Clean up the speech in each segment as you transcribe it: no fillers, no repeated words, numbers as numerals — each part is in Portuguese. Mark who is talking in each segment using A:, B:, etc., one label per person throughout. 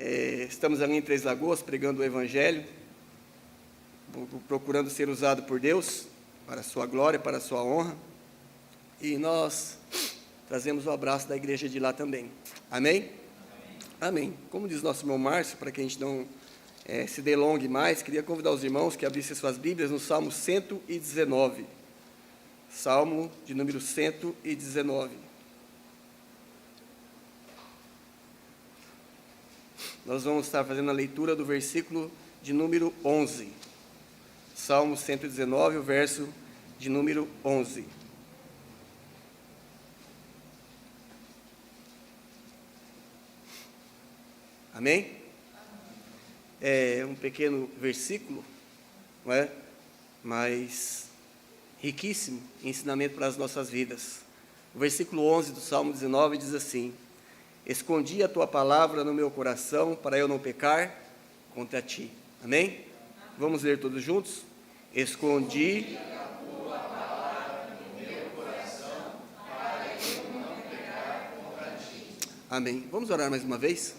A: Estamos ali em Três Lagoas, pregando o Evangelho, procurando ser usado por Deus, para a sua glória, para a sua honra, e nós trazemos o abraço da igreja de lá também. Amém? Amém. Como diz nosso irmão Márcio, para que a gente não se delongue mais, queria convidar os irmãos que abrissem suas Bíblias no Salmo 119. Salmo de número 119. Nós vamos estar fazendo a leitura do versículo de número 11. Salmo 119, o verso de número 11. Amém? É um pequeno versículo, não é? Mas riquíssimo em ensinamento para as nossas vidas. O versículo 11 do Salmo 19 diz assim: escondi a tua palavra no meu coração, para eu não pecar contra ti. Amém? Vamos ler todos juntos? Escondi a tua palavra no meu coração, para eu não pecar contra ti. Amém. Vamos orar mais uma vez?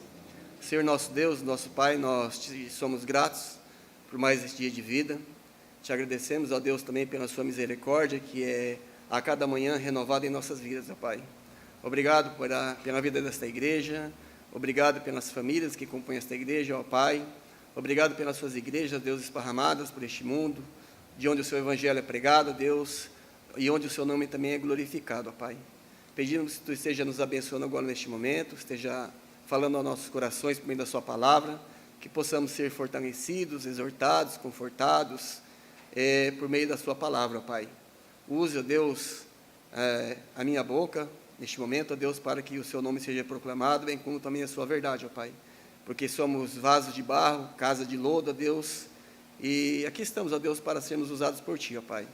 A: Senhor nosso Deus, nosso Pai, nós te somos gratos por mais este dia de vida. Te agradecemos, ó Deus, também pela sua misericórdia, que é a cada manhã renovada em nossas vidas, ó Pai. Obrigado pela vida desta igreja, obrigado pelas famílias que compõem esta igreja, ó Pai. Obrigado pelas suas igrejas, Deus, esparramadas por este mundo, de onde o seu evangelho é pregado, Deus, e onde o seu nome também é glorificado, ó Pai. Pedimos que tu esteja nos abençoando agora neste momento, esteja falando aos nossos corações por meio da sua palavra, que possamos ser fortalecidos, exortados, confortados, por meio da sua palavra, ó Pai. Use, ó Deus, a minha boca, neste momento, ó Deus, para que o seu nome seja proclamado, bem como também a sua verdade, ó Pai, porque somos vasos de barro, casa de lodo, ó Deus, e aqui estamos, ó Deus, para sermos usados por ti, ó Pai.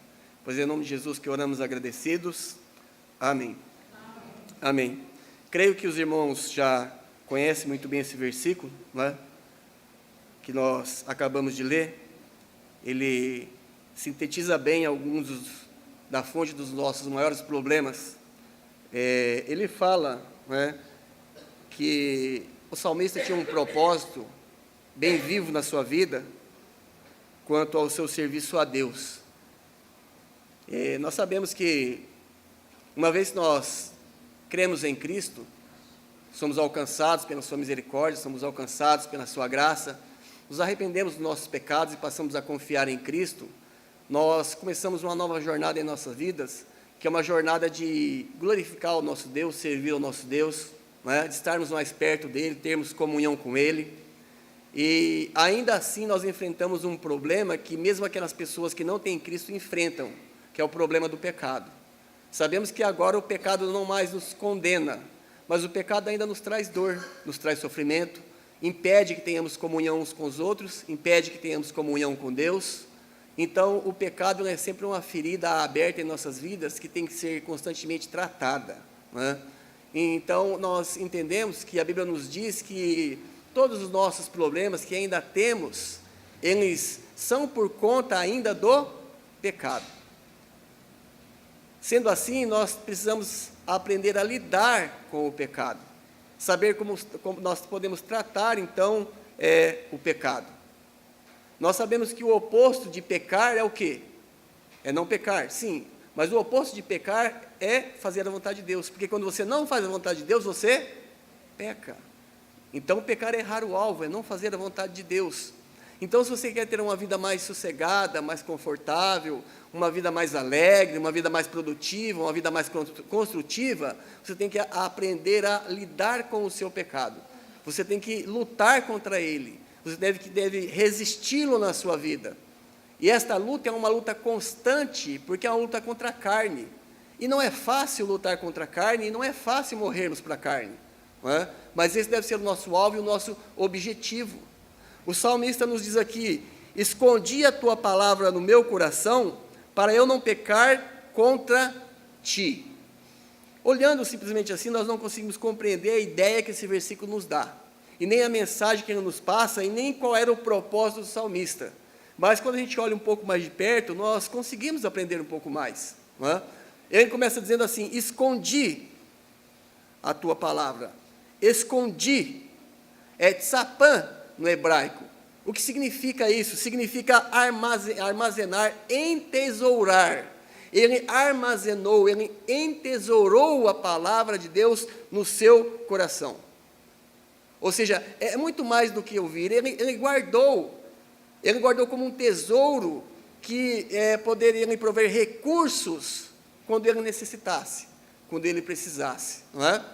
A: Pois é em nome de Jesus que oramos agradecidos. Amém. Amém. Creio que os irmãos já conhecem muito bem esse versículo, não é? Que nós acabamos de ler. Ele sintetiza bem alguns da fonte dos nossos maiores problemas. Ele fala, né, que o salmista tinha um propósito bem vivo na sua vida quanto ao seu serviço a Deus. Nós sabemos que, uma vez que nós cremos em Cristo, somos alcançados pela sua misericórdia, somos alcançados pela sua graça, nos arrependemos dos nossos pecados e passamos a confiar em Cristo, nós começamos uma nova jornada em nossas vidas, que é uma jornada de glorificar o nosso Deus, servir ao nosso Deus, não é? De estarmos mais perto dEle, termos comunhão com Ele. E ainda assim nós enfrentamos um problema que mesmo aquelas pessoas que não têm Cristo enfrentam, que é o problema do pecado. Sabemos que agora o pecado não mais nos condena, mas o pecado ainda nos traz dor, nos traz sofrimento, impede que tenhamos comunhão uns com os outros, impede que tenhamos comunhão com Deus. Então, o pecado é sempre uma ferida aberta em nossas vidas que tem que ser constantemente tratada, né? Então, nós entendemos que a Bíblia nos diz que todos os nossos problemas que ainda temos, eles são por conta ainda do pecado. Sendo assim, nós precisamos aprender a lidar com o pecado, saber como nós podemos tratar, então, o pecado. Nós sabemos que o oposto de pecar é o quê? É não pecar, sim, mas o oposto de pecar é fazer a vontade de Deus, porque quando você não faz a vontade de Deus, você peca. Então, pecar é errar o alvo, é não fazer a vontade de Deus. Então, se você quer ter uma vida mais sossegada, mais confortável, uma vida mais alegre, uma vida mais produtiva, uma vida mais construtiva, você tem que aprender a lidar com o seu pecado. Você tem que lutar contra ele. Você deve resisti-lo na sua vida. E esta luta é uma luta constante, porque é uma luta contra a carne. E não é fácil lutar contra a carne, e não é fácil morrermos para a carne, não é? Mas esse deve ser o nosso alvo e o nosso objetivo. O salmista nos diz aqui: escondi a tua palavra no meu coração, para eu não pecar contra ti. Olhando simplesmente assim, nós não conseguimos compreender a ideia que esse versículo nos dá, e nem a mensagem que ele nos passa, e nem qual era o propósito do salmista. Mas quando a gente olha um pouco mais de perto, nós conseguimos aprender um pouco mais, não é? Ele começa dizendo assim: escondi a tua palavra. Escondi é tsapã no hebraico. O que significa isso? Significa armazenar, entesourar. Ele armazenou, ele entesourou a palavra de Deus no seu coração. Ou seja, é muito mais do que ouvir, ele guardou como um tesouro que poderia lhe prover recursos quando ele necessitasse, quando ele precisasse, não é?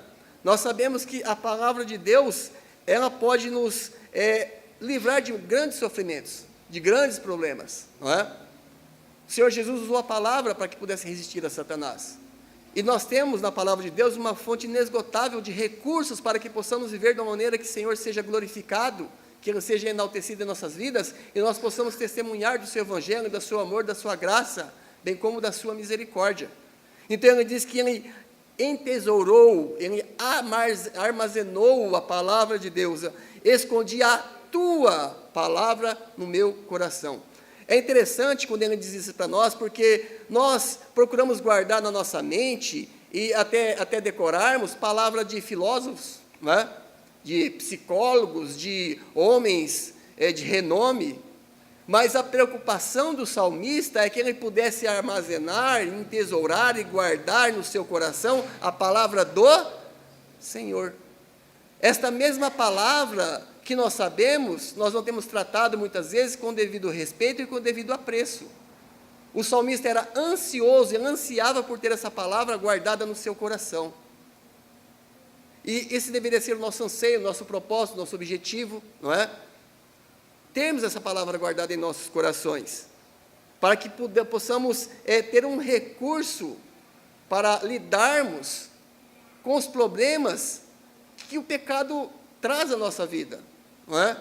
A: Nós sabemos que a palavra de Deus, ela pode nos livrar de grandes sofrimentos, de grandes problemas, não é? O Senhor Jesus usou a palavra para que pudesse resistir a Satanás. E nós temos na palavra de Deus uma fonte inesgotável de recursos para que possamos viver de uma maneira que o Senhor seja glorificado, que Ele seja enaltecido em nossas vidas, e nós possamos testemunhar do seu evangelho, do seu amor, da sua graça, bem como da sua misericórdia. Então ele diz que ele entesourou, ele armazenou a palavra de Deus, escondi a tua palavra no meu coração. É interessante quando ele diz isso para nós, porque nós procuramos guardar na nossa mente e até decorarmos palavras de filósofos, não é? De psicólogos, de homens de renome, mas a preocupação do salmista é que ele pudesse armazenar, entesourar e guardar no seu coração a palavra do Senhor. Esta mesma palavra que nós sabemos, nós não temos tratado muitas vezes com devido respeito e com devido apreço. O salmista era ansioso, ele ansiava por ter essa palavra guardada no seu coração. E esse deveria ser o nosso anseio, o nosso propósito, o nosso objetivo, não é? Termos essa palavra guardada em nossos corações, para que possamos ter um recurso para lidarmos com os problemas que o pecado traz à nossa vida, não é?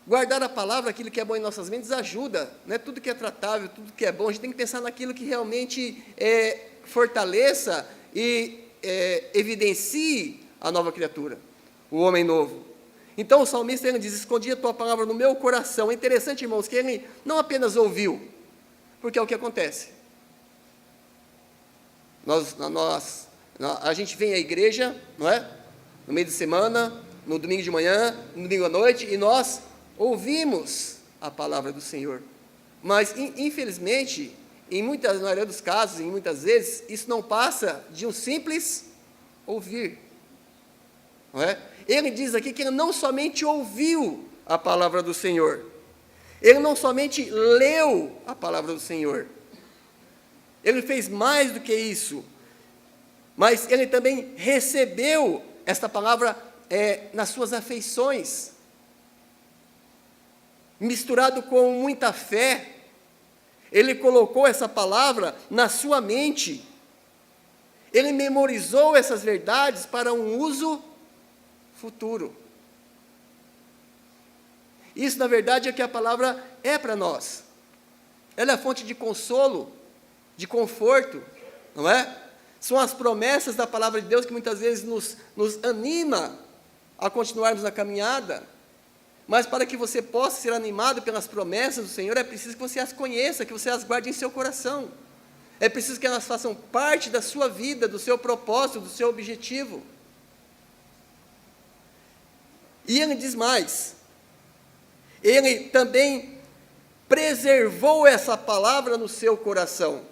A: Guardar a palavra, aquilo que é bom em nossas mentes, ajuda, não é? Tudo que é tratável, tudo que é bom, a gente tem que pensar naquilo que realmente fortaleça e evidencie a nova criatura, o homem novo. Então o salmista ele diz, escondi a tua palavra no meu coração. É interessante, irmãos, que ele não apenas ouviu, porque é o que acontece. A gente vem à igreja, não é? No meio de semana, no domingo de manhã, no domingo à noite, e nós ouvimos a palavra do Senhor. Mas, infelizmente, na maioria dos casos, em muitas vezes, isso não passa de um simples ouvir. Não é? Ele diz aqui que ele não somente ouviu a palavra do Senhor, ele não somente leu a palavra do Senhor, ele fez mais do que isso, mas ele também recebeu esta palavra nas suas afeições, misturado com muita fé. Ele colocou essa palavra na sua mente, ele memorizou essas verdades para um uso futuro. Isso, na verdade, é que a palavra é para nós. Ela é a fonte de consolo, de conforto, não é? São as promessas da palavra de Deus que muitas vezes nos anima a continuarmos na caminhada. Mas para que você possa ser animado pelas promessas do Senhor, é preciso que você as conheça, que você as guarde em seu coração. É preciso que elas façam parte da sua vida, do seu propósito, do seu objetivo. E ele diz mais, ele também preservou essa palavra no seu coração,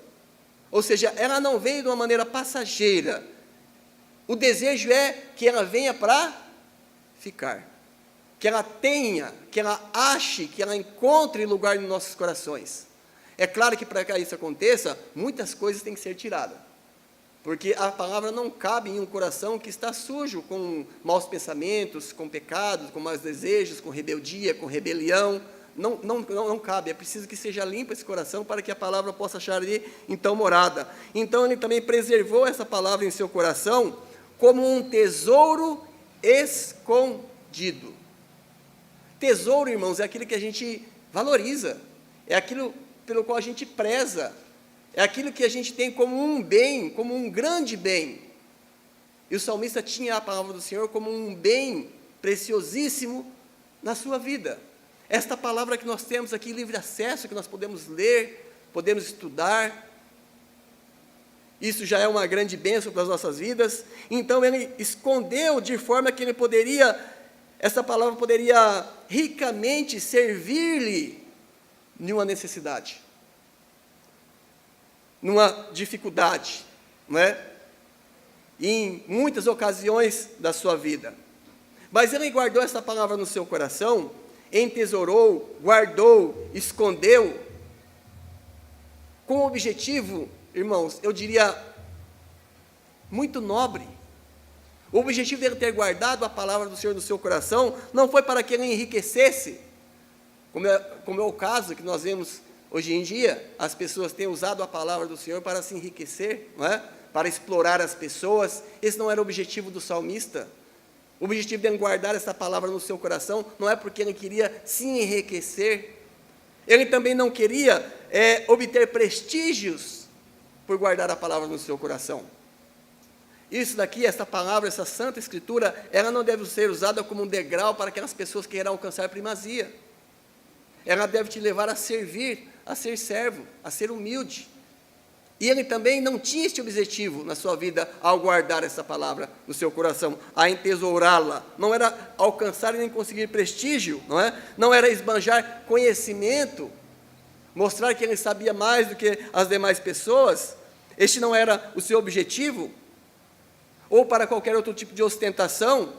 A: ou seja, ela não veio de uma maneira passageira, o desejo é que ela venha para ficar, que ela tenha, que ela ache, que ela encontre lugar nos nossos corações. É claro que para que isso aconteça, muitas coisas têm que ser tiradas, porque a palavra não cabe em um coração que está sujo, com maus pensamentos, com pecados, com maus desejos, com rebeldia, com rebelião. Não cabe, é preciso que seja limpo esse coração para que a palavra possa achar ali, então, morada. Então, ele também preservou essa palavra em seu coração como um tesouro escondido. Tesouro, irmãos, é aquilo que a gente valoriza, é aquilo pelo qual a gente preza, é aquilo que a gente tem como um bem, como um grande bem. E o salmista tinha a palavra do Senhor como um bem preciosíssimo na sua vida. Esta palavra que nós temos aqui, livre acesso, que nós podemos ler, podemos estudar, isso já é uma grande bênção para as nossas vidas. Então ele escondeu de forma que ele poderia essa palavra poderia ricamente servir-lhe numa necessidade, numa dificuldade, não é? Em muitas ocasiões da sua vida. Mas ele guardou essa palavra no seu coração, entesourou, guardou, escondeu, com o objetivo, irmãos, eu diria, muito nobre. O objetivo dele ter guardado a palavra do Senhor no seu coração não foi para que ele enriquecesse, como é o caso que nós vemos hoje em dia, as pessoas têm usado a palavra do Senhor para se enriquecer, não é? Para explorar as pessoas. Esse não era o objetivo do salmista. O objetivo de guardar essa palavra no seu coração não é porque ele queria se enriquecer. Ele também não queria obter prestígios por guardar a palavra no seu coração. Isso daqui, essa palavra, essa santa escritura, ela não deve ser usada como um degrau para aquelas pessoas que queiram alcançar primazia. Ela deve te levar a servir, a ser servo, a ser humilde. E ele também não tinha este objetivo na sua vida ao guardar essa palavra no seu coração, a entesourá-la. Não era alcançar e nem conseguir prestígio, não é? Não era esbanjar conhecimento, mostrar que ele sabia mais do que as demais pessoas. Este não era o seu objetivo, ou para qualquer outro tipo de ostentação,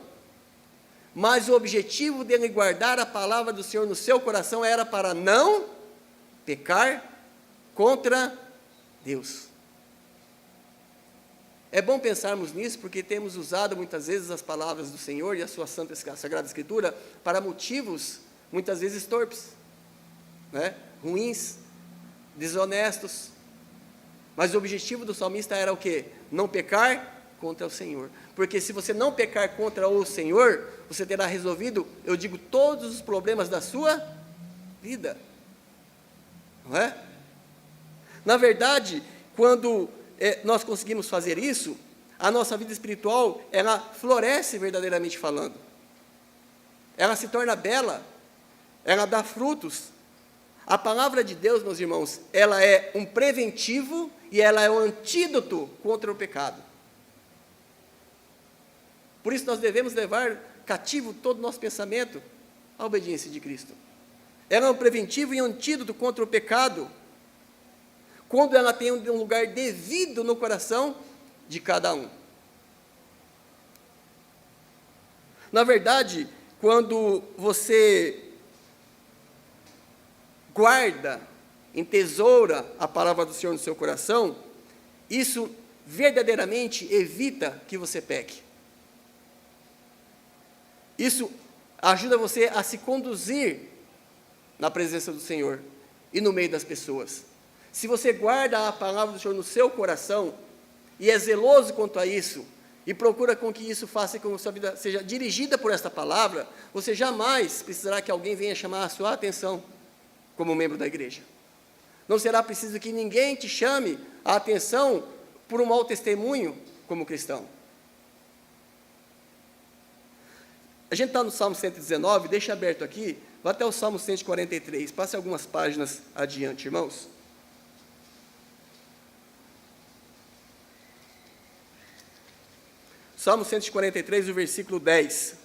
A: mas o objetivo dele guardar a palavra do Senhor no seu coração era para não pecar contra Deus. É bom pensarmos nisso, porque temos usado muitas vezes as palavras do Senhor e a sua santa Sagrada Escritura para motivos, muitas vezes torpes, né? Ruins, desonestos. Mas o objetivo do salmista era o quê? Não pecar contra o Senhor. Porque se você não pecar contra o Senhor, você terá resolvido, eu digo, todos os problemas da sua vida. Não é? Na verdade, quando nós conseguimos fazer isso, a nossa vida espiritual, ela floresce verdadeiramente falando. Ela se torna bela, ela dá frutos. A palavra de Deus, meus irmãos, ela é um preventivo e ela é um antídoto contra o pecado. Por isso nós devemos levar cativo todo o nosso pensamento à obediência de Cristo. Ela é um preventivo e um antídoto contra o pecado, quando ela tem um lugar devido no coração de cada um. Na verdade, quando você guarda, entesoura a palavra do Senhor no seu coração, isso verdadeiramente evita que você peque. Isso ajuda você a se conduzir na presença do Senhor e no meio das pessoas. Se você guarda a palavra do Senhor no seu coração e é zeloso quanto a isso, e procura com que isso faça com que a sua vida seja dirigida por esta palavra, você jamais precisará que alguém venha chamar a sua atenção como membro da igreja. Não será preciso que ninguém te chame a atenção por um mau testemunho como cristão. A gente está no Salmo 119, deixa aberto aqui, vai até o Salmo 143, passe algumas páginas adiante, irmãos. Salmo 143, o versículo 10.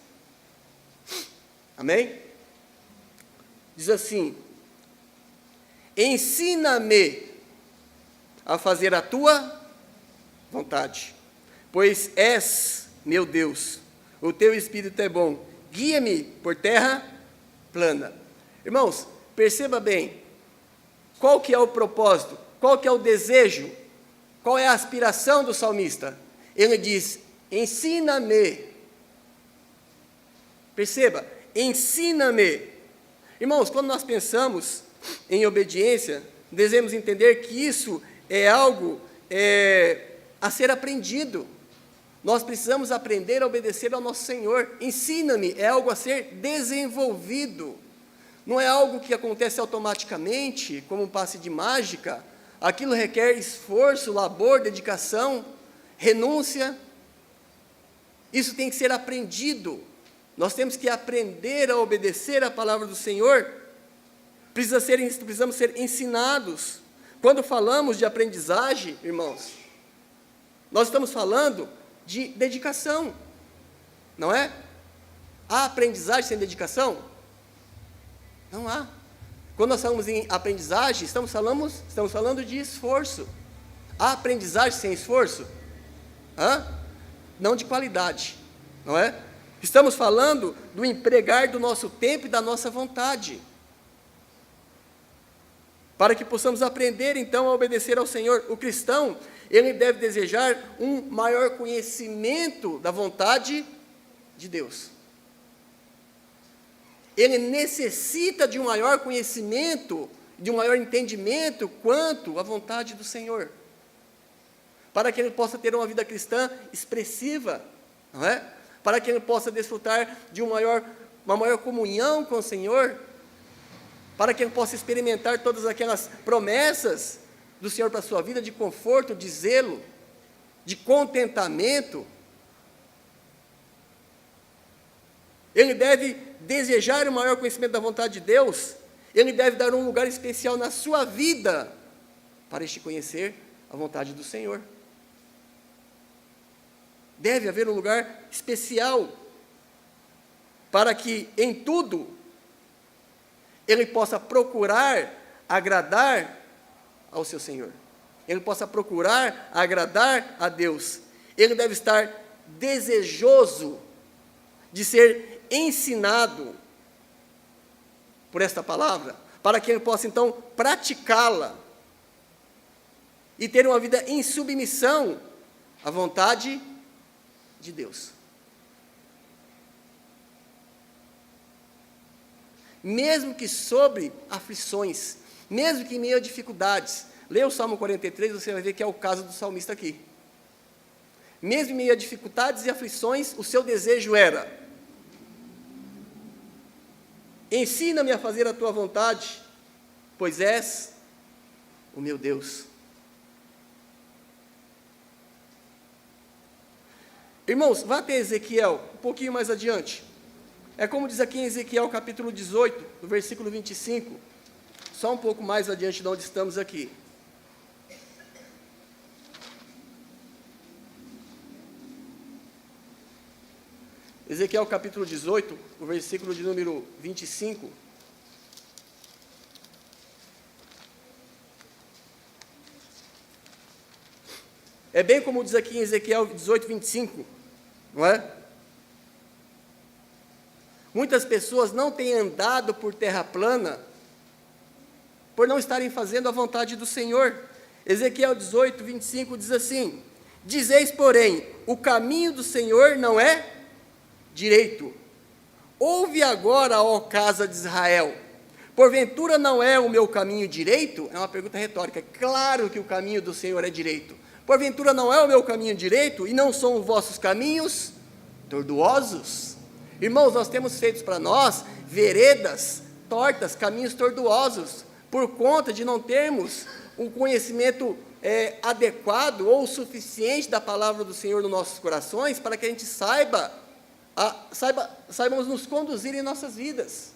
A: Amém? Diz assim: ensina-me a fazer a tua vontade, pois és meu Deus, o teu Espírito é bom, guia-me por terra plana. Irmãos, perceba bem, qual que é o propósito, qual que é o desejo, qual é a aspiração do salmista? Ele diz: ensina-me. Perceba, ensina-me. Irmãos, quando nós pensamos em obediência, devemos entender que isso é algo a ser aprendido. Nós precisamos aprender a obedecer ao nosso Senhor. Ensina-me, é algo a ser desenvolvido. Não é algo que acontece automaticamente, como um passe de mágica. Aquilo requer esforço, labor, dedicação, renúncia. Isso tem que ser aprendido. Nós temos que aprender a obedecer a palavra do Senhor. Precisamos ser ensinados. Quando falamos de aprendizagem, irmãos, nós estamos falando de dedicação, não é? Há aprendizagem sem dedicação? Não há. Quando nós falamos em aprendizagem, estamos falando de esforço. Há aprendizagem sem esforço? Não de qualidade, não é? Estamos falando do empregar do nosso tempo e da nossa vontade, para que possamos aprender então a obedecer ao Senhor. O cristão, ele deve desejar um maior conhecimento da vontade de Deus. Ele necessita de um maior conhecimento, de um maior entendimento quanto à vontade do Senhor, para que ele possa ter uma vida cristã expressiva, não é? Para que ele possa desfrutar de uma maior comunhão com o Senhor, para que ele possa experimentar todas aquelas promessas do Senhor para a sua vida, de conforto, de zelo, de contentamento. Ele deve desejar o maior conhecimento da vontade de Deus, ele deve dar um lugar especial na sua vida, para este conhecer a vontade do Senhor. Deve haver um lugar especial, para que em tudo, ele possa procurar agradar ao seu Senhor. Ele possa procurar agradar a Deus. Ele deve estar desejoso de ser ensinado por esta palavra, para que ele possa então praticá-la e ter uma vida em submissão à vontade de Deus. Mesmo que sobre aflições, mesmo que em meio a dificuldades. Leia o Salmo 43, você vai ver que é o caso do salmista aqui. Mesmo em meio a dificuldades e aflições, o seu desejo era: ensina-me a fazer a tua vontade, pois és o meu Deus. Irmãos, vá até Ezequiel, um pouquinho mais adiante. É como diz aqui em Ezequiel capítulo 18, no versículo 25, só um pouco mais adiante de onde estamos aqui. Ezequiel capítulo 18, o versículo de número 25. É bem como diz aqui em Ezequiel 18, 25, não é? Muitas pessoas não têm andado por terra plana, por não estarem fazendo a vontade do Senhor. Ezequiel 18, 25 diz assim: dizeis, porém, o caminho do Senhor não é direito. Ouve agora, ó casa de Israel, porventura não é o meu caminho direito? É uma pergunta retórica. Claro que o caminho do Senhor é direito. Porventura não é o meu caminho direito, e não são os vossos caminhos tortuosos? Irmãos, nós temos feito para nós veredas tortas, caminhos tortuosos, por conta de não termos um conhecimento adequado ou suficiente da palavra do Senhor nos nossos corações, para que a gente saibamos nos conduzir em nossas vidas.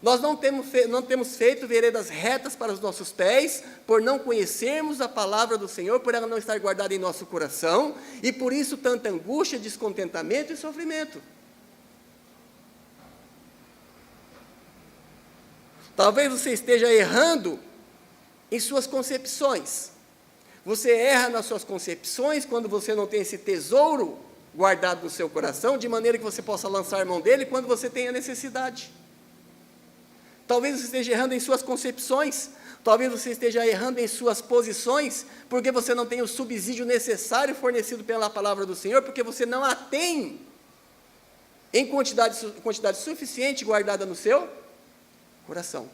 A: Nós não temos feito veredas retas para os nossos pés, por não conhecermos a palavra do Senhor, por ela não estar guardada em nosso coração, e por isso tanta angústia, descontentamento e sofrimento. Talvez você esteja errando em suas concepções. Você erra nas suas concepções quando você não tem esse tesouro guardado no seu coração, de maneira que você possa lançar mão dele quando você tenha necessidade. Talvez você esteja errando em suas concepções, talvez você esteja errando em suas posições, porque você não tem o subsídio necessário fornecido pela palavra do Senhor, porque você não a tem em quantidade suficiente guardada no seu coração.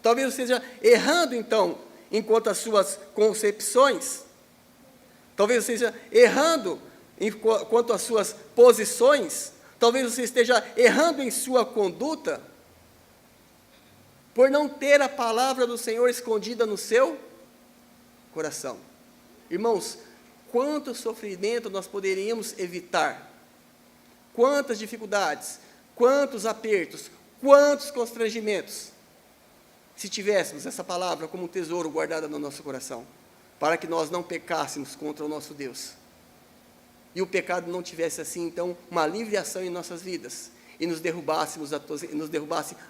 A: Talvez você esteja errando, então, enquanto às suas concepções. Talvez você esteja errando quanto às suas posições. Talvez você esteja errando em sua conduta, por não ter a palavra do Senhor escondida no seu coração. Irmãos, quanto sofrimento nós poderíamos evitar? Quantas dificuldades, quantos apertos, quantos constrangimentos, se tivéssemos essa palavra como um tesouro guardada no nosso coração, para que nós não pecássemos contra o nosso Deus. e o pecado não tivesse assim, então, uma livre ação em nossas vidas, e nos derrubasse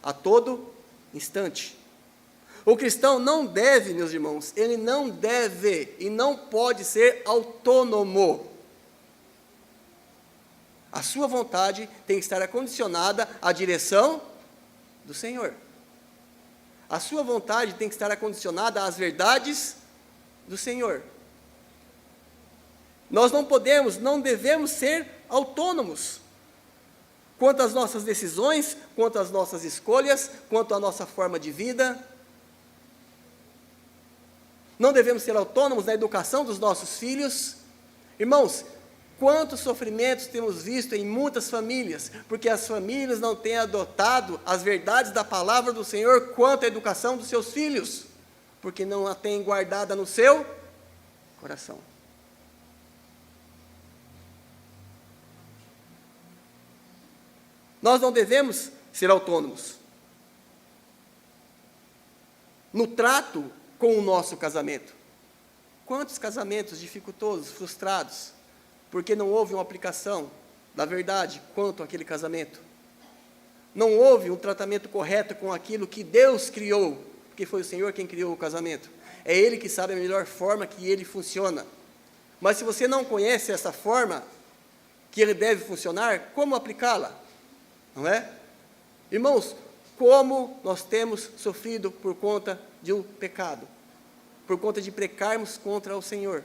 A: a todo instante. O cristão não deve, meus irmãos, ele não deve e não pode ser autônomo. A sua vontade tem que estar condicionada à direção do Senhor. A sua vontade tem que estar condicionada às verdades do Senhor. Nós não devemos ser autônomos quanto às nossas decisões, quanto às nossas escolhas, quanto à nossa forma de vida. Não devemos ser autônomos na educação dos nossos filhos. Irmãos, quantos sofrimentos temos visto em muitas famílias, porque as famílias não têm adotado as verdades da palavra do Senhor quanto à educação dos seus filhos, porque não a têm guardada no seu coração. Nós não devemos ser autônomos no trato com o nosso casamento. Quantos casamentos dificultosos, frustrados, porque não houve uma aplicação da verdade quanto àquele casamento. Não houve um tratamento correto com aquilo que Deus criou, porque foi o Senhor quem criou o casamento. É Ele que sabe a melhor forma que ele funciona. Mas se você não conhece essa forma que ele deve funcionar, como aplicá-la? Não é? Irmãos, como nós temos sofrido por conta de um pecado, por conta de pecarmos contra o Senhor,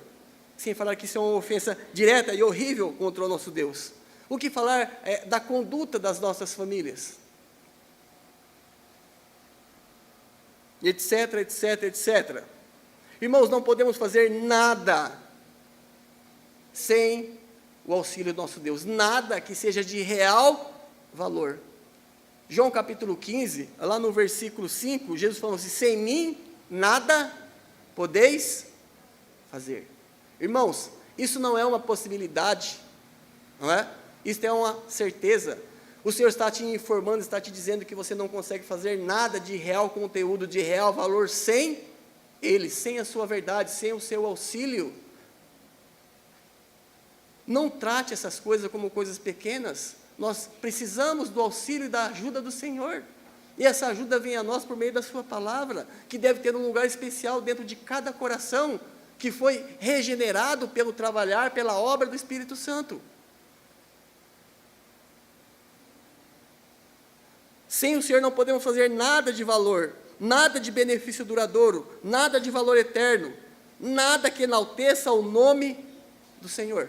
A: sem falar que isso é uma ofensa direta e horrível contra o nosso Deus. O que falar da conduta das nossas famílias? Etc, etc, etc. Irmãos, não podemos fazer nada sem o auxílio do nosso Deus, nada que seja de real valor. João capítulo 15, lá no versículo 5, Jesus falou assim: sem mim nada podeis fazer. Irmãos, isso não é uma possibilidade, não é? Isso é uma certeza. O Senhor está te informando, está te dizendo que você não consegue fazer nada de real conteúdo, de real valor, sem Ele, sem a sua verdade, sem o seu auxílio. Não trate essas coisas como coisas pequenas. Nós precisamos do auxílio e da ajuda do Senhor. E essa ajuda vem a nós por meio da sua palavra, que deve ter um lugar especial dentro de cada coração, que foi regenerado pelo trabalhar, pela obra do Espírito Santo. Sem o Senhor não podemos fazer nada de valor, nada de benefício duradouro, nada de valor eterno, nada que enalteça o nome do Senhor.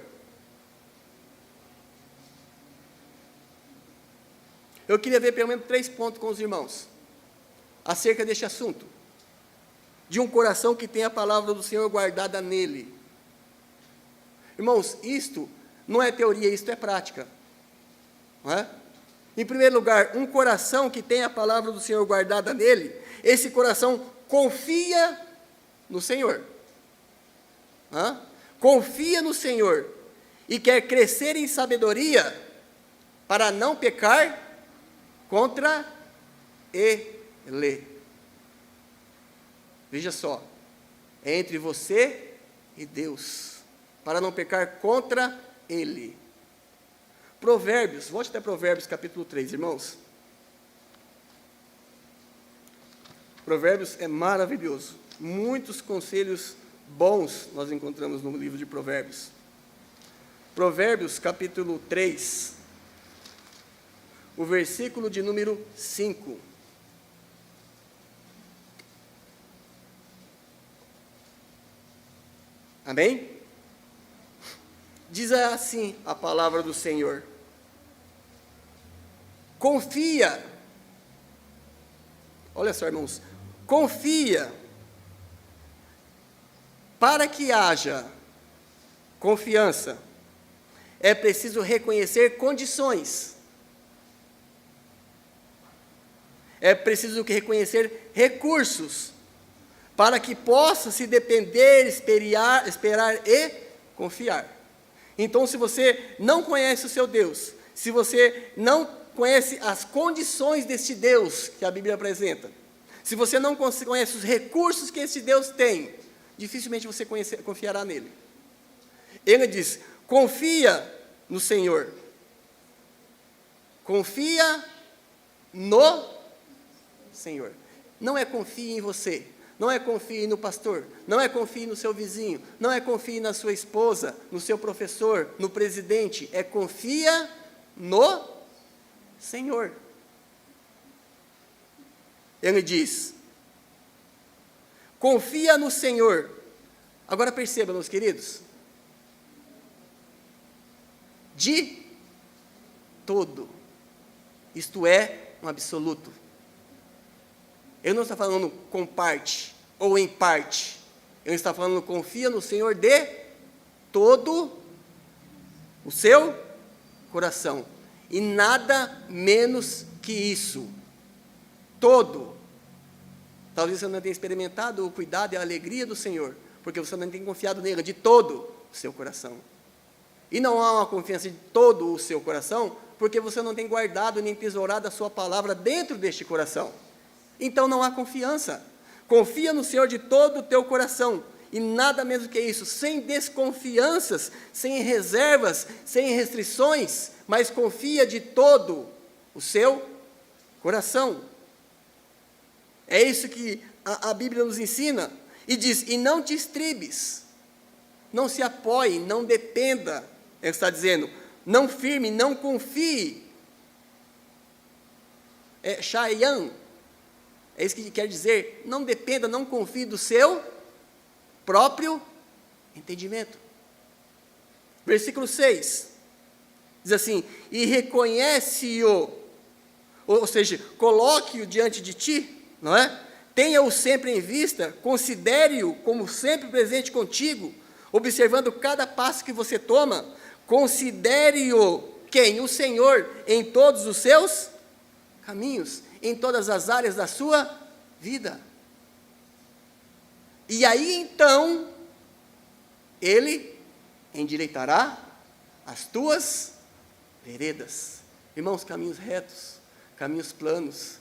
A: Eu queria ver pelo menos 3 pontos com os irmãos, acerca deste assunto, de um coração que tem a palavra do Senhor guardada nele. Irmãos, isto não é teoria, isto é prática, não é? Em primeiro lugar, um coração que tem a palavra do Senhor guardada nele, esse coração confia no Senhor, confia no Senhor, e quer crescer em sabedoria, para não pecar contra Ele. Veja só, é entre você e Deus, para não pecar contra Ele. Provérbios, volte até Provérbios capítulo 3, irmãos. Provérbios é maravilhoso, muitos conselhos bons nós encontramos no livro de Provérbios. Provérbios capítulo 3, o versículo de número 5. Amém? Diz assim a palavra do Senhor: confia, olha só, irmãos, confia, para que haja confiança, é preciso reconhecer condições, é preciso reconhecer recursos, para que possa se depender, esperar e confiar. Então, se você não conhece o seu Deus, se você não conhece as condições deste Deus que a Bíblia apresenta, se você não conhece os recursos que esse Deus tem, dificilmente você confiará nele. Ele diz: Confia no Senhor. Confia no Senhor. Não é confie em você. Não é confie no pastor. Não é confie no seu vizinho. Não é confie na sua esposa, no seu professor, no presidente. É confia no Senhor. Ele diz: confia no Senhor. Agora perceba, meus queridos, de todo, isto é, um absoluto. Ele não está falando com parte, ou em parte. Ele está falando, confia no Senhor de todo o seu coração. E nada menos que isso. Todo. Talvez você não tenha experimentado o cuidado e a alegria do Senhor, porque você não tem confiado nele de todo o seu coração. E não há uma confiança de todo o seu coração, porque você não tem guardado nem tesourado a sua palavra dentro deste coração. Então não há confiança. Confia no Senhor de todo o teu coração, e nada menos que isso, sem desconfianças, sem reservas, sem restrições, mas confia de todo o seu coração. É isso que a Bíblia nos ensina, e diz, e não te estribes, não se apoie, não dependa, ele está dizendo, não firme, não confie. Shayan, é isso que quer dizer, não dependa, não confie do seu próprio entendimento. Versículo 6, diz assim, e reconhece-o, ou seja, coloque-o diante de ti, não é? Tenha-o sempre em vista, considere-o como sempre presente contigo, observando cada passo que você toma, considere-o, quem? O Senhor, em todos os seus caminhos, em todas as áreas da sua vida. E aí então, Ele endireitará as tuas veredas. Irmãos, caminhos retos, caminhos planos,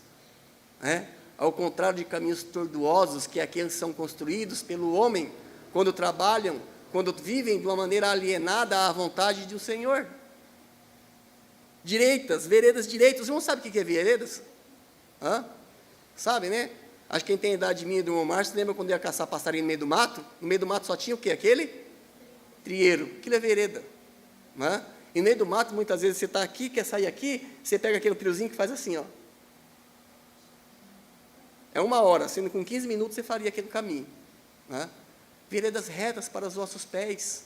A: ao contrário de caminhos tortuosos, que aqueles são construídos pelo homem, quando trabalham, quando vivem de uma maneira alienada à vontade do Senhor. Direitas, veredas direitas. Os irmãos sabem o que é veredas? Sabe, né? Acho que quem tem a idade minha e do irmão Márcio, lembra quando ia caçar passarinho no meio do mato? No meio do mato só tinha o quê? Aquele trieiro. Aquilo é vereda. E no meio do mato, muitas vezes, você está aqui, quer sair aqui, você pega aquele triozinho que faz assim, ó. É 1 hora, sendo com 15 minutos você faria aquele caminho. Veredas retas para os vossos pés.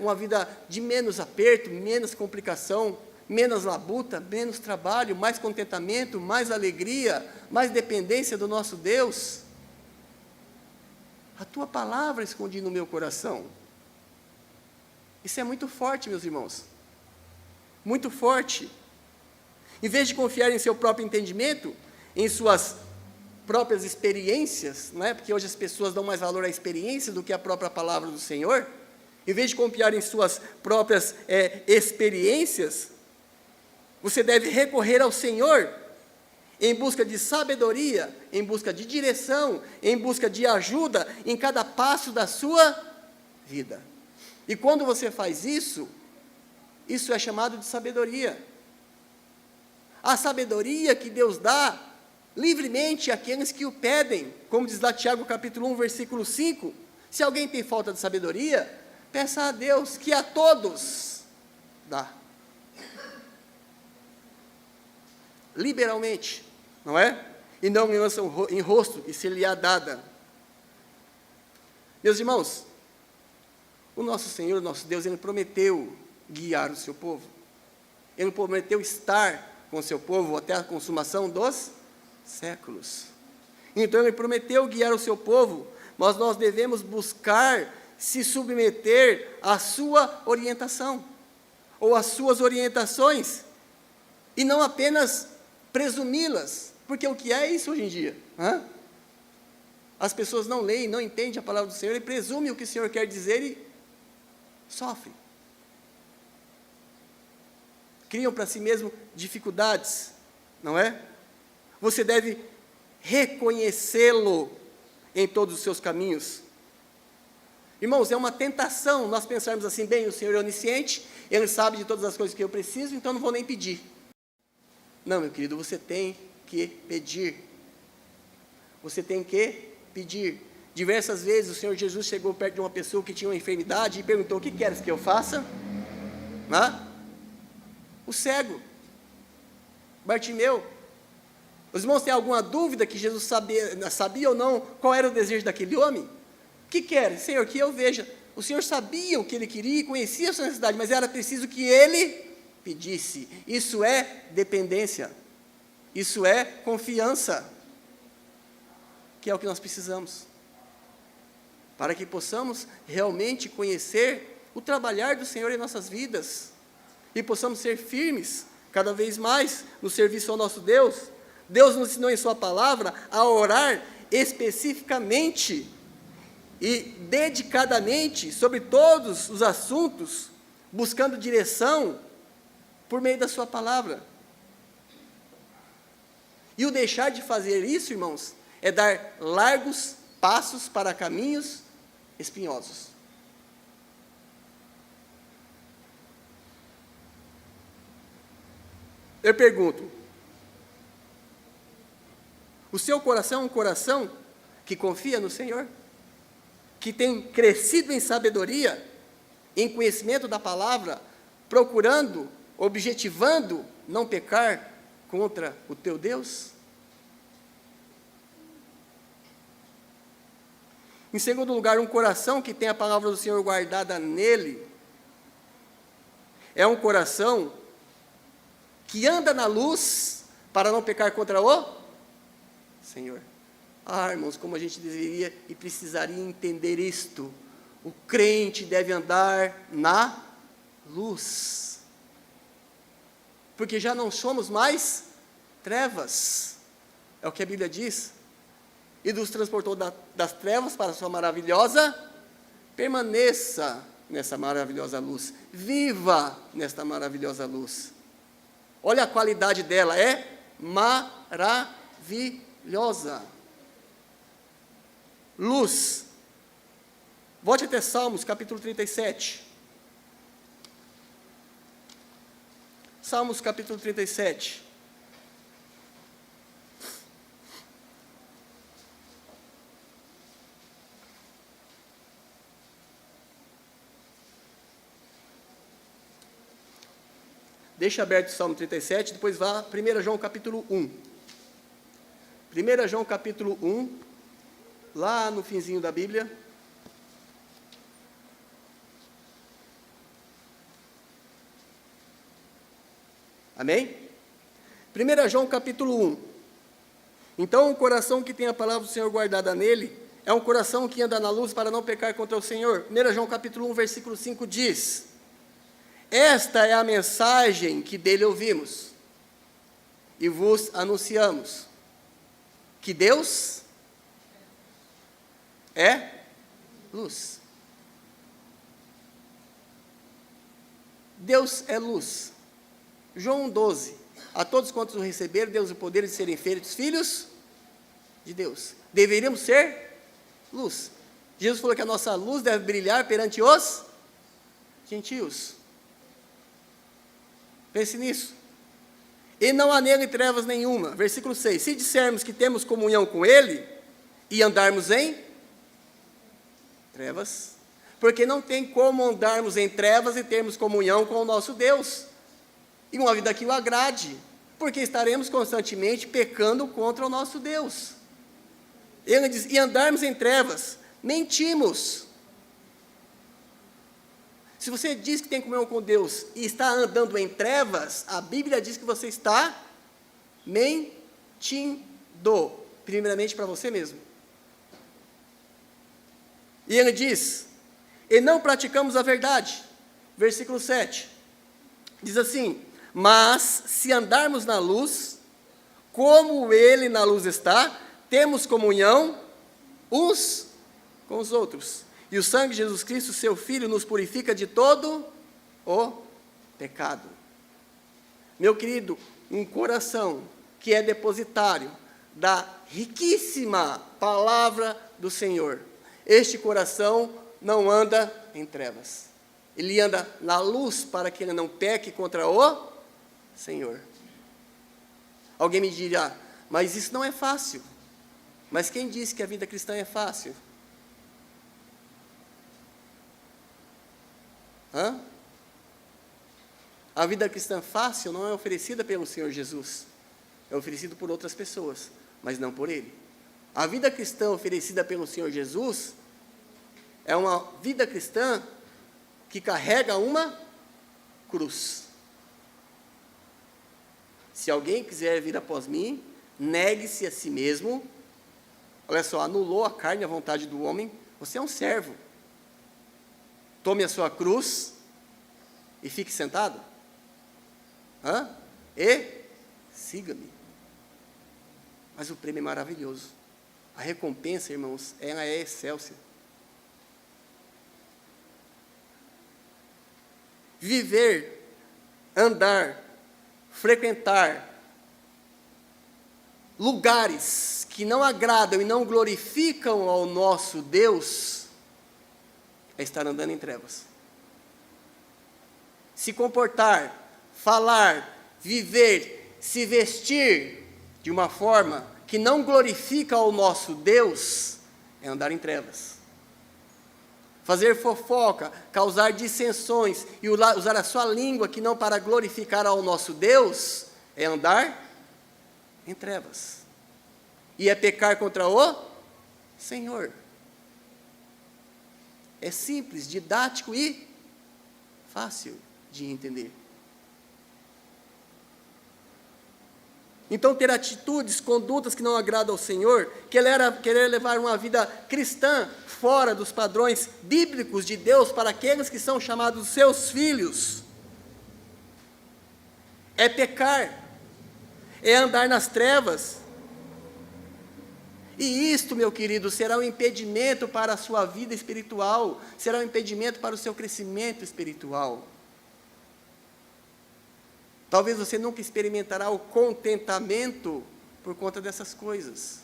A: Uma vida de menos aperto, menos complicação, menos labuta, menos trabalho, mais contentamento, mais alegria, mais dependência do nosso Deus. A tua palavra escondi no meu coração. Isso é muito forte, meus irmãos. Muito forte. Em vez de confiar em seu próprio entendimento, em suas próprias experiências, porque hoje as pessoas dão mais valor à experiência do que à própria palavra do Senhor, em vez de confiar em suas próprias experiências, você deve recorrer ao Senhor em busca de sabedoria, em busca de direção, em busca de ajuda em cada passo da sua vida. E quando você faz isso, isso é chamado de sabedoria. A sabedoria que Deus dá livremente àqueles que o pedem, como diz lá Tiago capítulo 1, versículo 5, se alguém tem falta de sabedoria, peça a Deus, que a todos dá. Liberalmente, não é? E não em lança em rosto, e se lhe há dada. Meus irmãos, o nosso Senhor, o nosso Deus, Ele prometeu guiar o seu povo. Ele prometeu estar com o seu povo até a consumação dos séculos. Então Ele prometeu guiar o seu povo, mas nós devemos buscar se submeter à sua orientação, ou às suas orientações, e não apenas presumi-las, porque o que é isso hoje em dia? As pessoas não leem, não entendem a palavra do Senhor, e presumem o que o Senhor quer dizer e sofrem. Criam para si mesmo dificuldades, não é? Você deve reconhecê-lo em todos os seus caminhos. Irmãos, é uma tentação nós pensarmos assim, bem, o Senhor é onisciente, Ele sabe de todas as coisas que eu preciso, então não vou nem pedir. Não, meu querido, você tem que pedir. Você tem que pedir. Diversas vezes o Senhor Jesus chegou perto de uma pessoa que tinha uma enfermidade e perguntou, o que queres que eu faça? O cego, Bartimeu. Os irmãos têm alguma dúvida que Jesus sabia ou não qual era o desejo daquele homem? O que quer? Senhor, que eu veja. O Senhor sabia o que ele queria e conhecia a sua necessidade, mas era preciso que ele pedisse. Isso é dependência. Isso é confiança. Que é o que nós precisamos. Para que possamos realmente conhecer o trabalhar do Senhor em nossas vidas. E possamos ser firmes, cada vez mais, no serviço ao nosso Deus. Deus nos ensinou em sua palavra a orar especificamente e dedicadamente sobre todos os assuntos, buscando direção por meio da sua palavra. E o deixar de fazer isso, irmãos, é dar largos passos para caminhos espinhosos. Eu pergunto, o seu coração é um coração que confia no Senhor? Que tem crescido em sabedoria, em conhecimento da palavra, procurando, objetivando não pecar contra o teu Deus? Em segundo lugar, um coração que tem a palavra do Senhor guardada nele, é um coração que anda na luz para não pecar contra o Senhor. Irmãos, como a gente deveria e precisaria entender isto. O crente deve andar na luz. Porque já não somos mais trevas. É o que a Bíblia diz. E nos transportou das trevas para a sua maravilhosa. Permaneça nessa maravilhosa luz. Viva nesta maravilhosa luz. Olha a qualidade dela, é maravilhosa. Luz. Volte até Salmos, capítulo 37. Salmos, capítulo 37. Deixa aberto o Salmo 37, depois vá a 1 João capítulo 1. 1 João capítulo 1, lá no finzinho da Bíblia. Amém? 1 João capítulo 1. Então, o coração que tem a palavra do Senhor guardada nele, é um coração que anda na luz para não pecar contra o Senhor. 1 João capítulo 1, versículo 5 diz: esta é a mensagem que dele ouvimos e vos anunciamos, que Deus é luz. Deus é luz. João 12. A todos quantos o receberam, Deus o poder de serem feitos filhos de Deus. Deveríamos ser luz. Jesus falou que a nossa luz deve brilhar perante os gentios. Pense nisso. E não há nele trevas nenhuma. Versículo 6. Se dissermos que temos comunhão com ele e andarmos em trevas, porque não tem como andarmos em trevas e termos comunhão com o nosso Deus. E uma vida que o agrade, porque estaremos constantemente pecando contra o nosso Deus. Ele diz, e andarmos em trevas, mentimos. Se você diz que tem comunhão com Deus e está andando em trevas, a Bíblia diz que você está mentindo, primeiramente para você mesmo. E ele diz, e não praticamos a verdade. Versículo 7, diz assim, mas se andarmos na luz, como ele na luz está, temos comunhão uns com os outros. E o sangue de Jesus Cristo, seu Filho, nos purifica de todo o pecado. Meu querido, um coração que é depositário da riquíssima palavra do Senhor, este coração não anda em trevas. Ele anda na luz para que ele não peque contra o Senhor. Alguém me dirá, mas isso não é fácil. Mas quem disse que a vida cristã é fácil? A vida cristã fácil não é oferecida pelo Senhor Jesus. É oferecida por outras pessoas, mas não por Ele. A vida cristã oferecida pelo Senhor Jesus é uma vida cristã que carrega uma cruz. Se alguém quiser vir após mim, negue-se a si mesmo. Olha só, anulou a carne e a vontade do homem. Você é um servo. Tome a sua cruz e fique sentado. E siga-me. Mas o prêmio é maravilhoso. A recompensa, irmãos, ela é excelsa. Viver, andar, frequentar lugares que não agradam e não glorificam ao nosso Deus, é estar andando em trevas. Se comportar, falar, viver, se vestir de uma forma que não glorifica ao nosso Deus, é andar em trevas. Fazer fofoca, causar dissensões e usar a sua língua que não para glorificar ao nosso Deus, é andar em trevas. E é pecar contra o Senhor. É simples, didático e fácil de entender. Então, ter atitudes, condutas que não agradam ao Senhor, querer levar uma vida cristã fora dos padrões bíblicos de Deus para aqueles que são chamados seus filhos, é pecar, é andar nas trevas. E isto, meu querido, será um impedimento para a sua vida espiritual, será um impedimento para o seu crescimento espiritual. Talvez você nunca experimentará o contentamento por conta dessas coisas.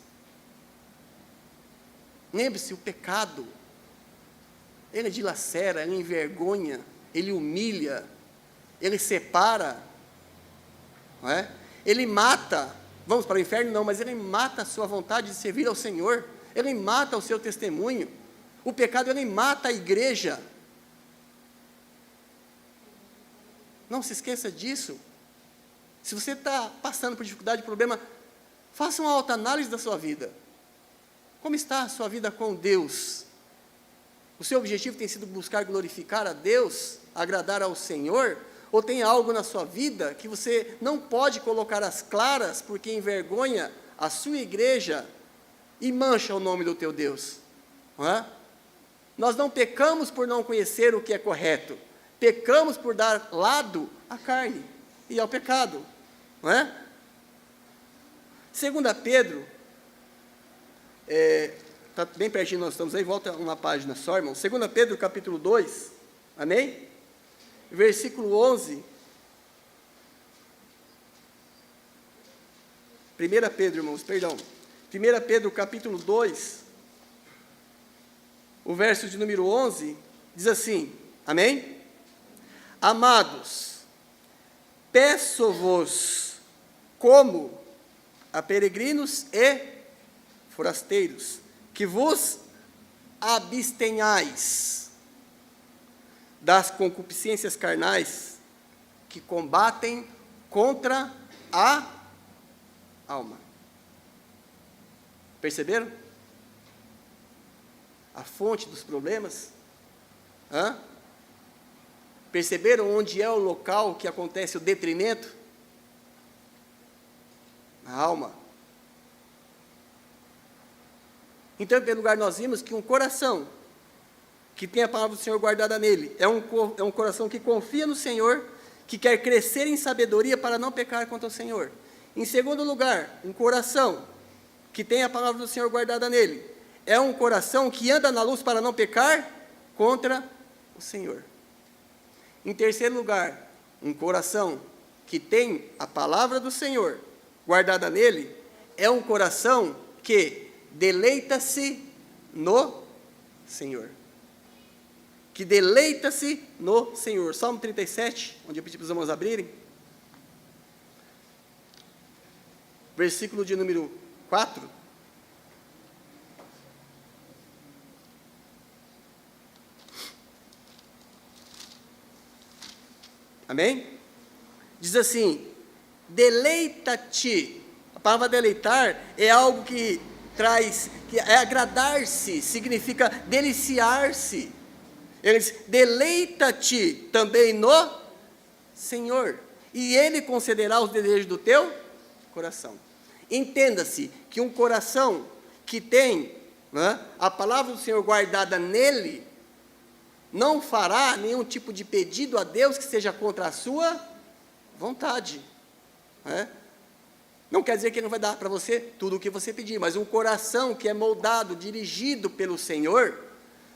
A: Lembre-se, o pecado, ele dilacera, ele envergonha, ele humilha, ele separa, não é? Ele mata, vamos para o inferno não, mas ele mata a sua vontade de servir ao Senhor, ele mata o seu testemunho. O pecado, ele mata a igreja. Não se esqueça disso. Se você está passando por dificuldade, problema, faça uma autoanálise da sua vida. Como está a sua vida com Deus? O seu objetivo tem sido buscar glorificar a Deus, agradar ao Senhor? Ou tem algo na sua vida que você não pode colocar às claras porque envergonha a sua igreja e mancha o nome do teu Deus? Não é? Nós não pecamos por não conhecer o que é correto. Pecamos por dar lado à carne e ao pecado, não é? 2 Pedro, está bem pertinho nós estamos aí, volta uma página só, irmão. 2 Pedro, capítulo 2, amém? Versículo 11. 1 Pedro, irmãos, perdão. 1 Pedro, capítulo 2, o verso de número 11, diz assim, amém? Amados, peço-vos, como a peregrinos e forasteiros, que vos abstenhais das concupiscências carnais que combatem contra a alma. Perceberam? A fonte dos problemas? Perceberam onde é o local que acontece o detrimento? Na alma. Então, em primeiro lugar, nós vimos que um coração que tem a palavra do Senhor guardada nele é um coração que confia no Senhor, que quer crescer em sabedoria para não pecar contra o Senhor. Em segundo lugar, um coração que tem a palavra do Senhor guardada nele é um coração que anda na luz para não pecar contra o Senhor. Em terceiro lugar, um coração que tem a palavra do Senhor guardada nele, é um coração que deleita-se no Senhor. que deleita-se no Senhor. Salmo 37, onde eu pedi para os irmãos abrirem. Versículo de número 4. Amém? Diz assim: deleita-te. A palavra deleitar é algo que traz, que é agradar-se, significa deliciar-se. Ele diz: deleita-te também no Senhor, e Ele concederá os desejos do teu coração. Entenda-se que um coração que tem, né, a palavra do Senhor guardada nele, não fará nenhum tipo de pedido a Deus que seja contra a sua vontade. Né? Não quer dizer que Ele não vai dar para você tudo o que você pedir, mas um coração que é moldado, dirigido pelo Senhor,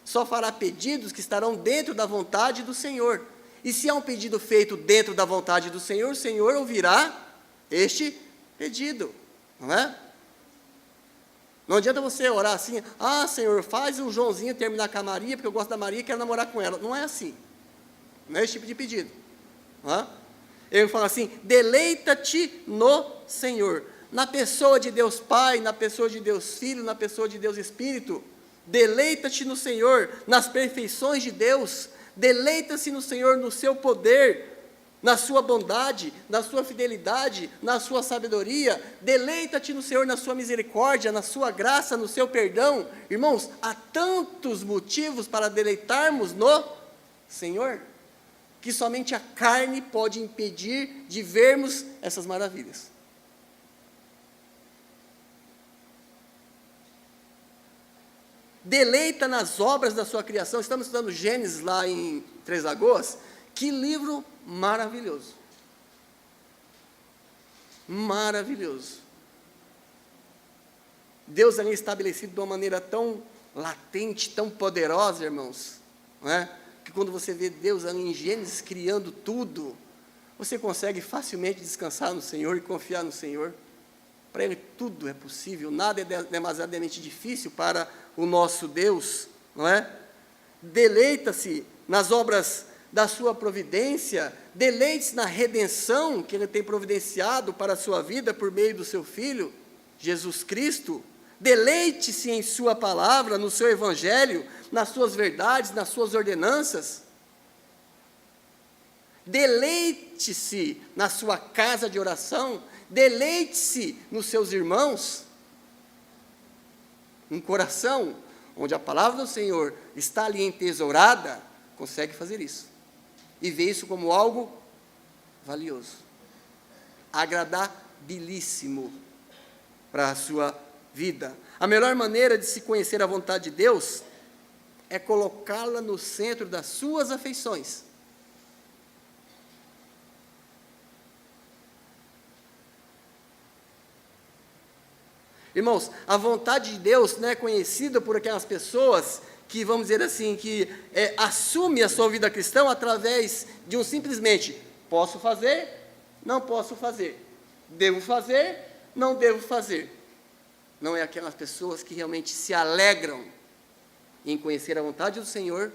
A: só fará pedidos que estarão dentro da vontade do Senhor. E se há um pedido feito dentro da vontade do Senhor, o Senhor ouvirá este pedido. Não é? Não adianta você orar assim: ah, Senhor, faz o Joãozinho terminar com a Maria, porque eu gosto da Maria e quero namorar com ela. Não é assim. Não é esse tipo de pedido. Não é? Ele fala assim: deleita-te no Senhor. Na pessoa de Deus Pai, na pessoa de Deus Filho, na pessoa de Deus Espírito. Deleita-te no Senhor, nas perfeições de Deus. Deleita-se no Senhor, no seu poder, na sua bondade, na sua fidelidade, na sua sabedoria. Deleita-te no Senhor, na sua misericórdia, na sua graça, no seu perdão. Irmãos, há tantos motivos para deleitarmos no Senhor, que somente a carne pode impedir de vermos essas maravilhas. Deleita nas obras da sua criação. Estamos estudando Gênesis lá em Três Lagoas. Que livro maravilhoso. Maravilhoso. Deus ali estabelecido de uma maneira tão latente, tão poderosa, irmãos, não é? Que quando você vê Deus ali em Gênesis criando tudo, você consegue facilmente descansar no Senhor e confiar no Senhor. Para Ele tudo é possível, nada é demasiadamente difícil para o nosso Deus, não é? Deleita-se nas obras da sua providência, deleite-se na redenção que Ele tem providenciado para a sua vida por meio do seu Filho, Jesus Cristo. Deleite-se em sua palavra, no seu evangelho, nas suas verdades, nas suas ordenanças. Deleite-se na sua casa de oração, deleite-se nos seus irmãos. Um coração onde a palavra do Senhor está ali entesourada, consegue fazer isso. E ver isso como algo valioso, agradabilíssimo para a sua vida. A melhor maneira de se conhecer a vontade de Deus é colocá-la no centro das suas afeições. Irmãos, a vontade de Deus não é conhecida por aquelas pessoas que, vamos dizer assim, que assume a sua vida cristã através de um simplesmente: posso fazer, não posso fazer, devo fazer, não devo fazer. Não é aquelas pessoas que realmente se alegram em conhecer a vontade do Senhor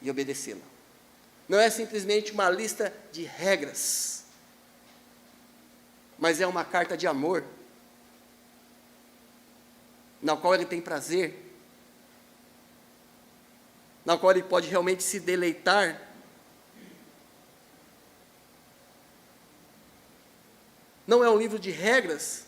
A: e obedecê-la. Não é simplesmente uma lista de regras, mas é uma carta de amor, na qual Ele tem prazer, na qual Ele pode realmente se deleitar. Não é um livro de regras,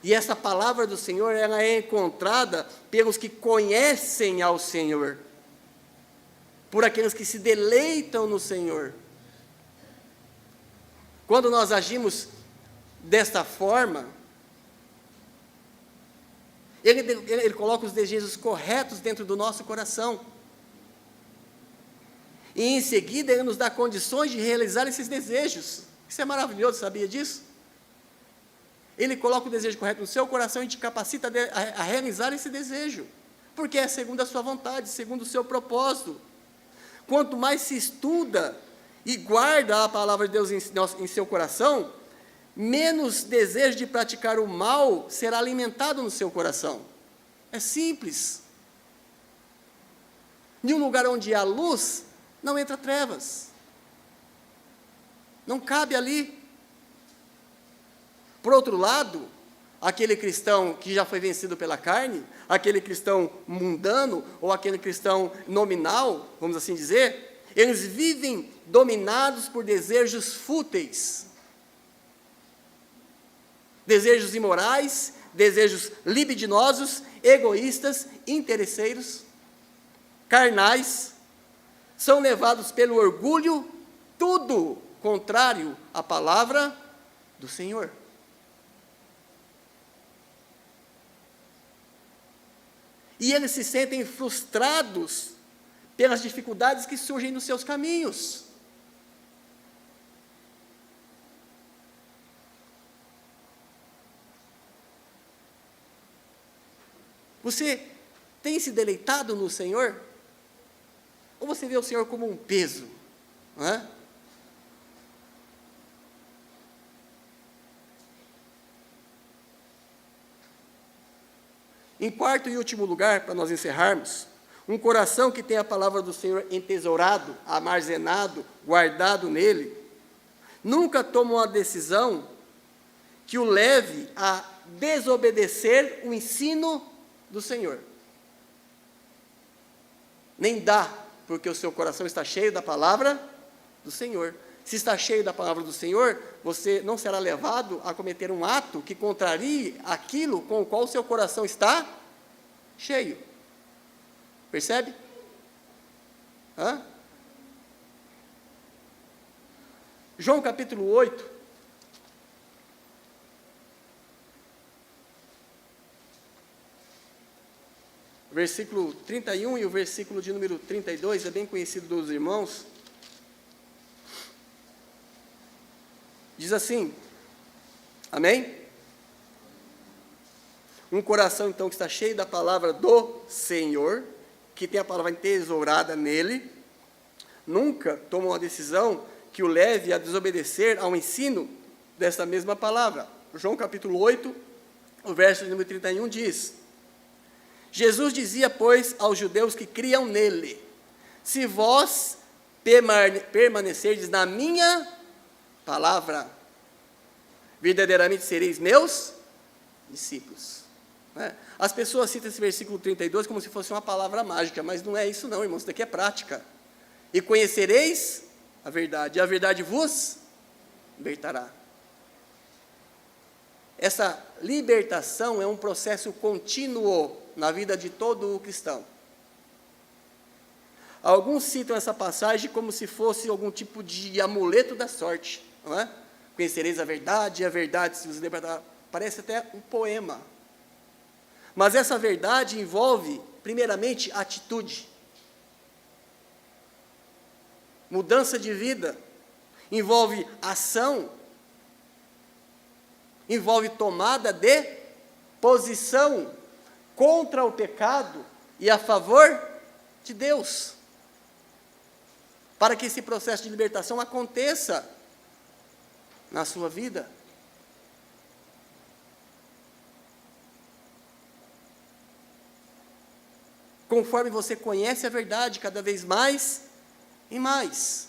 A: e essa palavra do Senhor, ela é encontrada pelos que conhecem ao Senhor, por aqueles que se deleitam no Senhor. Quando nós agimos desta forma, Ele coloca os desejos corretos dentro do nosso coração. E em seguida Ele nos dá condições de realizar esses desejos. Isso é maravilhoso, sabia disso? Ele coloca o desejo correto no seu coração e te capacita a realizar esse desejo, porque é segundo a sua vontade, segundo o seu propósito. Quanto mais se estuda e guarda a palavra de Deus em seu coração, menos desejo de praticar o mal será alimentado no seu coração. É simples. Em um lugar onde há luz, não entra trevas. Não cabe ali. Por outro lado, aquele cristão que já foi vencido pela carne, aquele cristão mundano, ou aquele cristão nominal, vamos assim dizer, eles vivem dominados por desejos fúteis, desejos imorais, desejos libidinosos, egoístas, interesseiros, carnais, são levados pelo orgulho, tudo contrário à palavra do Senhor. E eles se sentem frustrados pelas dificuldades que surgem nos seus caminhos. Você tem se deleitado no Senhor? Ou você vê o Senhor como um peso? Não é? Em quarto e último lugar, para nós encerrarmos, um coração que tem a palavra do Senhor entesourado, armazenado, guardado nele, nunca toma uma decisão que o leve a desobedecer o ensino do Senhor. Nem dá, porque o seu coração está cheio da palavra do Senhor. Se está cheio da palavra do Senhor, você não será levado a cometer um ato que contrarie aquilo com o qual o seu coração está cheio. Percebe? João capítulo 8. Versículo 31 e o versículo de número 32 é bem conhecido dos irmãos. Diz assim, amém? Um coração, então, que está cheio da palavra do Senhor, que tem a palavra entesourada nele, nunca toma uma decisão que o leve a desobedecer ao ensino dessa mesma palavra. João capítulo 8, o verso de número 31 diz: Jesus dizia, pois, aos judeus que criam nele: se vós permanecerdes na minha palavra, verdadeiramente sereis meus discípulos. As pessoas citam esse versículo 32 como se fosse uma palavra mágica, mas não é isso não, irmãos, isso daqui é prática. E conhecereis a verdade, e a verdade vos libertará. Essa libertação é um processo contínuo na vida de todo o cristão. Alguns citam essa passagem como se fosse algum tipo de amuleto da sorte, não é? Conhecereis a verdade, e a verdade se vos libertará. Parece até um poema. Mas essa verdade envolve, primeiramente, atitude. Mudança de vida. Envolve ação. Envolve tomada de posição contra o pecado e a favor de Deus. Para que esse processo de libertação aconteça na sua vida. Conforme você conhece a verdade cada vez mais e mais.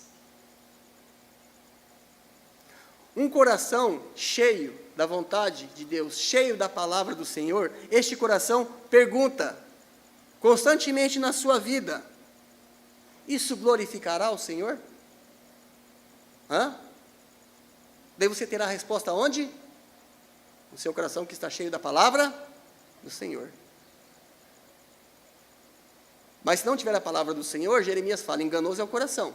A: Um coração cheio da vontade de Deus, cheio da palavra do Senhor, este coração pergunta constantemente na sua vida: isso glorificará o Senhor? Daí você terá a resposta onde? No seu coração que está cheio da palavra do Senhor. Mas se não tiver a palavra do Senhor, Jeremias fala: enganoso é o coração,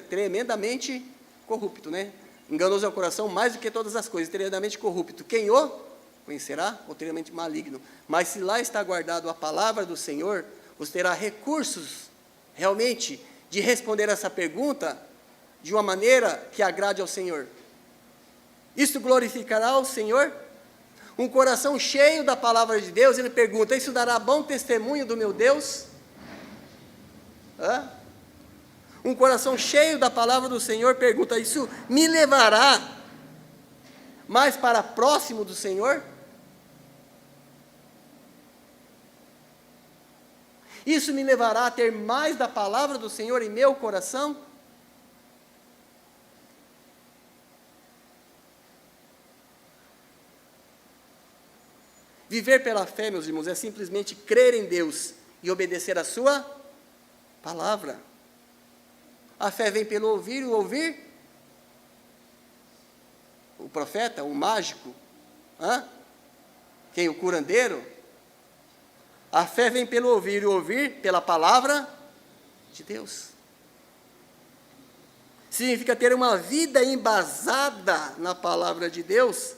A: tremendamente corrupto, né? Enganoso é o coração mais do que todas as coisas, tremendamente corrupto. Quem o conhecerá? Ou tremendamente maligno. Mas se lá está guardado a palavra do Senhor, você terá recursos, realmente, de responder essa pergunta de uma maneira que agrade ao Senhor. Isso glorificará ao Senhor? Um coração cheio da palavra de Deus, ele pergunta: isso dará bom testemunho do meu Deus? Um coração cheio da palavra do Senhor pergunta: isso me levará mais para próximo do Senhor? Isso me levará a ter mais da palavra do Senhor em meu coração? Viver pela fé, meus irmãos, é simplesmente crer em Deus e obedecer a sua palavra. A fé vem pelo ouvir, e o ouvir o profeta, o mágico, quem? O curandeiro. A fé vem pelo ouvir, e o ouvir pela palavra de Deus. Significa ter uma vida embasada na palavra de Deus,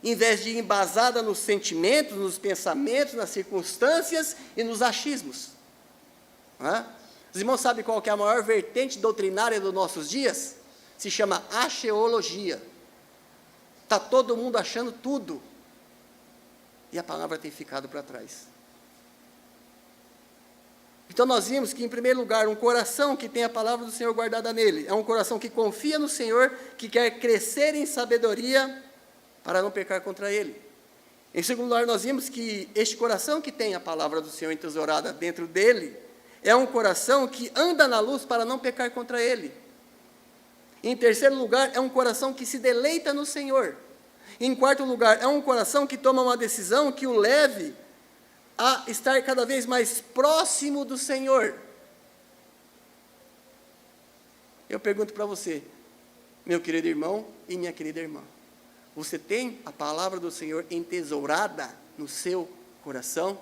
A: em vez de embasada nos sentimentos, nos pensamentos, nas circunstâncias e nos achismos. Os irmãos sabem qual que é a maior vertente doutrinária dos nossos dias? Se chama acheologia. Está todo mundo achando tudo. E a palavra tem ficado para trás. Então nós vimos que, em primeiro lugar, um coração que tem a palavra do Senhor guardada nele, é um coração que confia no Senhor, que quer crescer em sabedoria, para não pecar contra ele. Em segundo lugar, nós vimos que este coração que tem a palavra do Senhor entesourada dentro dele, é um coração que anda na luz para não pecar contra ele. Em terceiro lugar, é um coração que se deleita no Senhor. Em quarto lugar, é um coração que toma uma decisão que o leve a estar cada vez mais próximo do Senhor. Eu pergunto para você, meu querido irmão e minha querida irmã, você tem a palavra do Senhor entesourada no seu coração?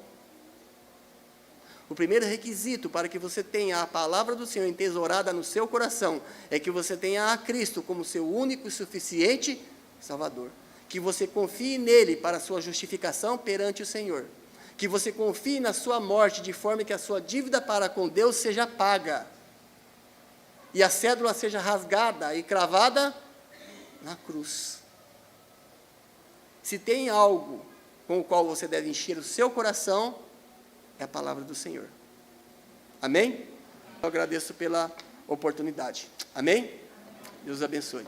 A: O primeiro requisito para que você tenha a palavra do Senhor entesourada no seu coração é que você tenha a Cristo como seu único e suficiente Salvador. Que você confie nele para a sua justificação perante o Senhor. Que você confie na sua morte de forma que a sua dívida para com Deus seja paga. E a cédula seja rasgada e cravada na cruz. Se tem algo com o qual você deve encher o seu coração, é a palavra do Senhor. Amém? Eu agradeço pela oportunidade. Amém? Deus abençoe.